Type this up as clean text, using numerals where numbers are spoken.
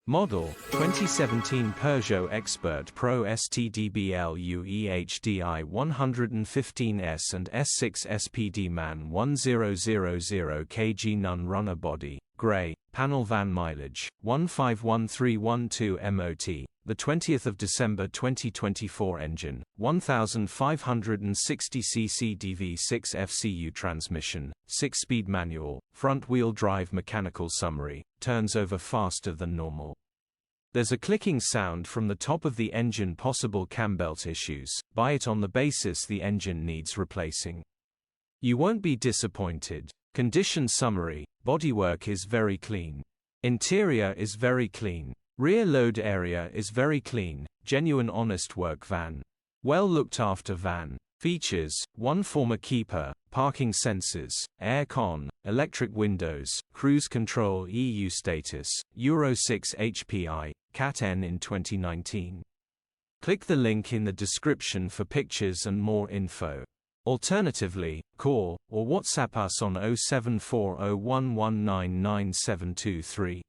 Model 2017 Peugeot Expert Pro STDBLUEHDI 115S and S6 SPD Man 1000 kg non-runner body, grey, panel van mileage 151312 MOT. The 20th of December 2024 engine, 1560 cc DV6 FCU transmission, 6-speed manual, front-wheel drive mechanical summary, turns over faster than normal. There's a clicking sound from the top of the engine, possible Cambelt issues. Buy it on the basis the engine needs replacing. You won't be disappointed. Condition summary: bodywork is very clean. Interior is very clean. Rear load area is very clean. Genuine honest work van. Well looked after van. Features: 1 former keeper, parking sensors, air con, electric windows, cruise control, EU status, Euro 6 HPI, Cat N in 2019. Click the link in the description for pictures and more info. Alternatively, call or WhatsApp us on 074011999723.